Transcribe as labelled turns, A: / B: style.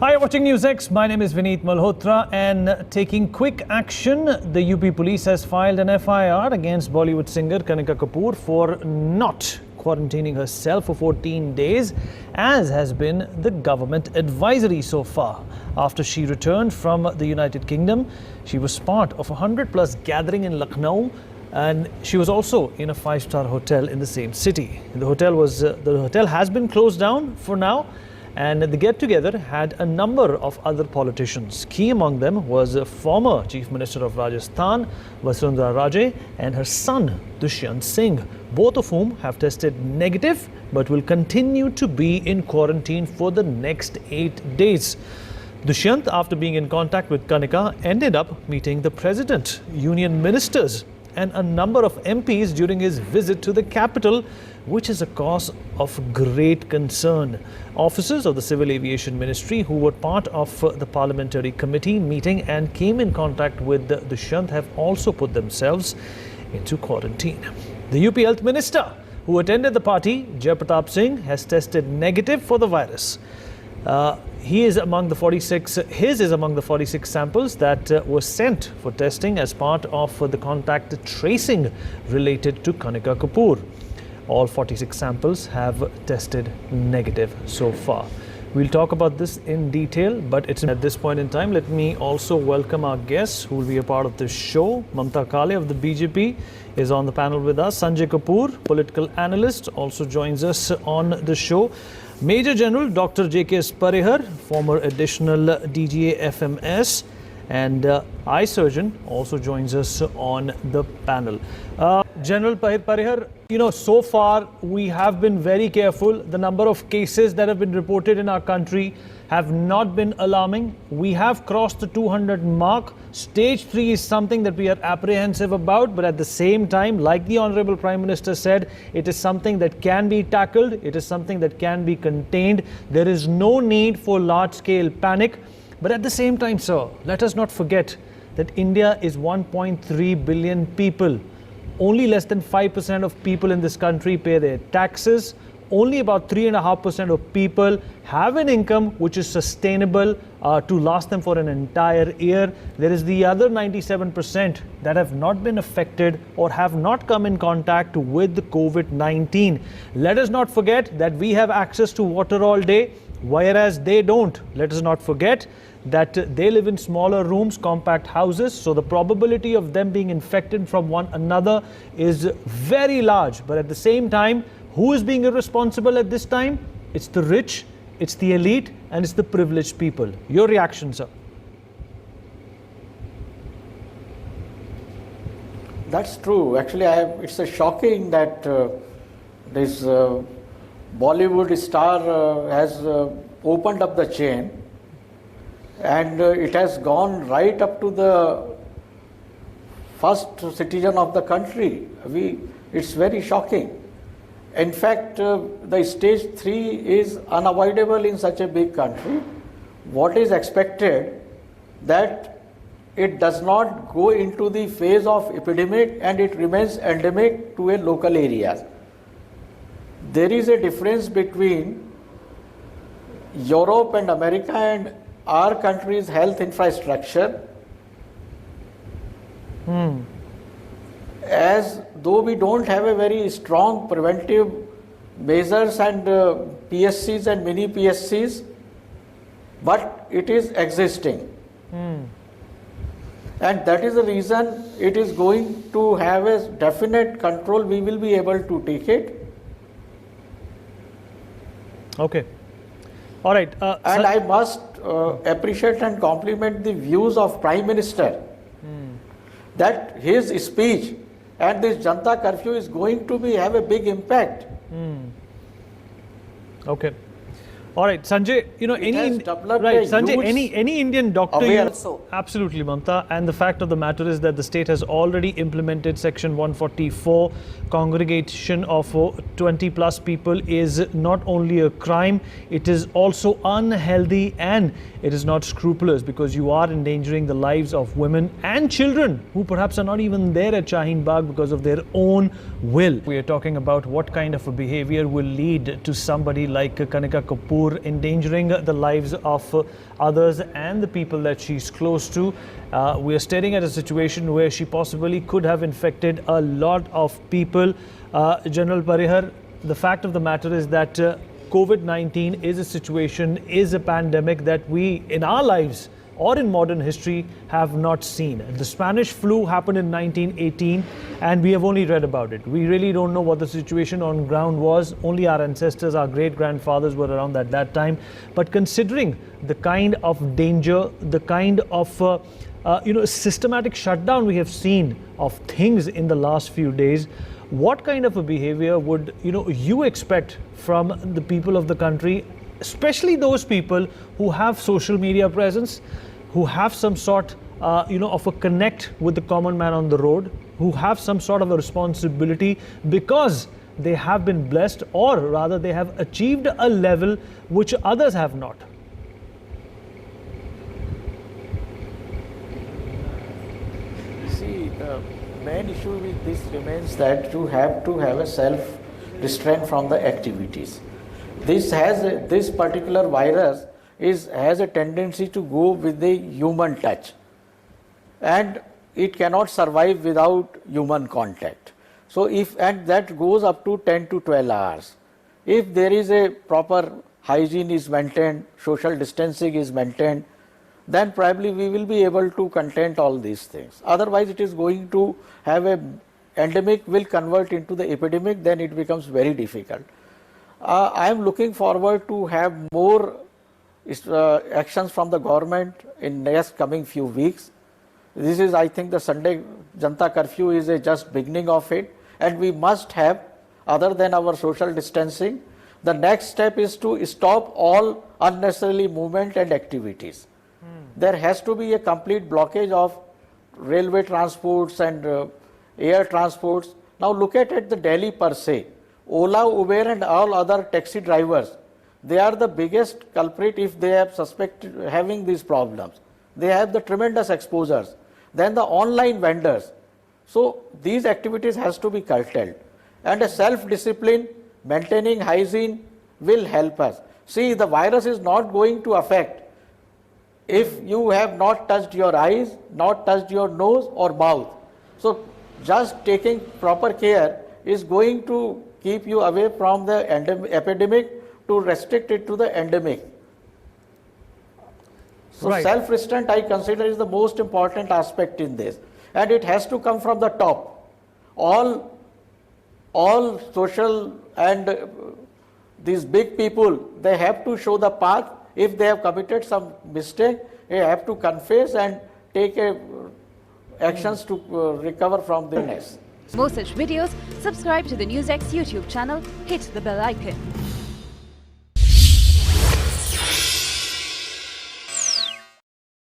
A: Hi, you're watching News X. My name is Vineet Malhotra, and taking quick action, the UP police has filed an FIR against Bollywood singer Kanika Kapoor for not quarantining herself for 14 days, as has been the government advisory so far. After she returned from the United Kingdom, she was part of a 100-plus gathering in Lucknow, and she was also in a 5-star hotel in the same city. The hotel has been closed down for now, and the get-together had a number of other politicians. Key among them was former Chief Minister of Rajasthan, Vasundhara Raje, and her son, Dushyant Singh, both of whom have tested negative but will continue to be in quarantine for the next 8 days. Dushyant, after being in contact with Kanika, ended up meeting the President, union ministers, and a number of MPs during his visit to the capital, which is a cause of great concern. Officers of the Civil Aviation Ministry who were part of the parliamentary committee meeting and came in contact with Dushyant have also put themselves into quarantine. The UP Health Minister who attended the party, Jay Pratap Singh, has tested negative for the virus. His is among the 46 samples that were sent for testing as part of the contact tracing related to Kanika Kapoor. All 46 samples have tested negative so far. We'll talk about this in detail, but it's at this point in time. Let me also welcome our guests who will be a part of this show. Mamta Kale of the BJP is on the panel with us. Sanjay Kapoor, political analyst, also joins us on the show. Major General Dr. Jks Parihar, former additional DGA FMS, and eye surgeon also joins us on the panel. General Parihar, so far we have been very careful. The number of cases that have been reported in our country have not been alarming. We have crossed the 200 mark. Stage 3 is something that we are apprehensive about, but at the same time, like the Honorable Prime Minister said, it is something that can be tackled. It is something that can be contained. There is no need for large-scale panic. But at the same time, sir, let us not forget that India is 1.3 billion people. Only less than 5% of people in this country pay their taxes. Only about 3.5% of people have an income which is sustainable to last them for an entire year. There is the other 97% that have not been affected or have not come in contact with the COVID-19. Let us not forget that we have access to water all day, whereas they don't. Let us not forget that they live in smaller rooms, compact houses, so the probability of them being infected from one another is very large. But at the same time, who is being irresponsible at this time? It's the rich, it's the elite, and it's the privileged people. Your reaction, sir?
B: That's true. Actually, it's a shocking that this Bollywood star has opened up the chain, and it has gone right up to the first citizen of the country. It's very shocking. In fact, the stage 3 is unavoidable in such a big country. What is expected that it does not go into the phase of epidemic and it remains endemic to a local area. There is a difference between Europe and America and our country's health infrastructure. As though we don't have a very strong preventive measures and PSCs and mini PSCs, but it is existing. And that is the reason it is going to have a definite control. We will be able to take it.
A: Okay. All right.
B: And I must appreciate and compliment the views of Prime Minister that his speech and this Janta curfew is going to have a big impact.
A: Okay. All right, Sanjay, any Indian doctor, absolutely, Mamta, and the fact of the matter is that the state has already implemented Section 144. Congregation of 20 plus people is not only a crime, it is also unhealthy and it is not scrupulous, because you are endangering the lives of women and children who perhaps are not even there at Shaheen Bagh because of their own will. We are talking about what kind of a behavior will lead to somebody like Kanika Kapoor Kapoor, endangering the lives of others and the people that she's close to. We are staring at a situation where she possibly could have infected a lot of people. General Parihar, the fact of the matter is that COVID-19 is a situation, is a pandemic that we, in our lives or in modern history, have not seen. The Spanish flu happened in 1918 and we have only read about it. We really don't know what the situation on ground was. Only our ancestors, our great-grandfathers were around at that time. But considering the kind of danger, the kind of systematic shutdown we have seen of things in the last few days, what kind of a behavior would you expect from the people of the country, especially those people who have social media presence, who have some sort of a connect with the common man on the road, who have some sort of a responsibility because they have been blessed, or rather they have achieved a level which others have not?
B: See, the main issue with this remains that you have to have a self-restraint from the activities. This particular virus has a tendency to go with the human touch, and it cannot survive without human contact. So and that goes up to 10 to 12 hours. If there is a proper hygiene is maintained, social distancing is maintained, then probably we will be able to contain all these things. Otherwise, it is going to have endemic will convert into the epidemic, then it becomes very difficult. I am looking forward to have more actions from the government in next coming few weeks. This is, I think, the Sunday Janta curfew is just beginning of it, and we must have, other than our social distancing, the next step is to stop all unnecessarily movement and activities. There has to be a complete blockage of railway transports and air transports. Now look at the Delhi per se. Ola, Uber and all other taxi drivers, they are the biggest culprit if they have suspected having these problems. They have the tremendous exposures. Then the online vendors. So these activities has to be curtailed. And a self-discipline, maintaining hygiene will help us. See, the virus is not going to affect if you have not touched your eyes, not touched your nose or mouth. So just taking proper care is going to keep you away from the epidemic to restrict it to the endemic. So
A: right.
B: Self-restraint I consider is the most important aspect in this, and it has to come from the top. All social and these big people, they have to show the path. If they have committed some mistake, they have to confess and take actions to recover from the mess.
C: For more such videos, subscribe to the NewsX YouTube channel, hit the bell icon.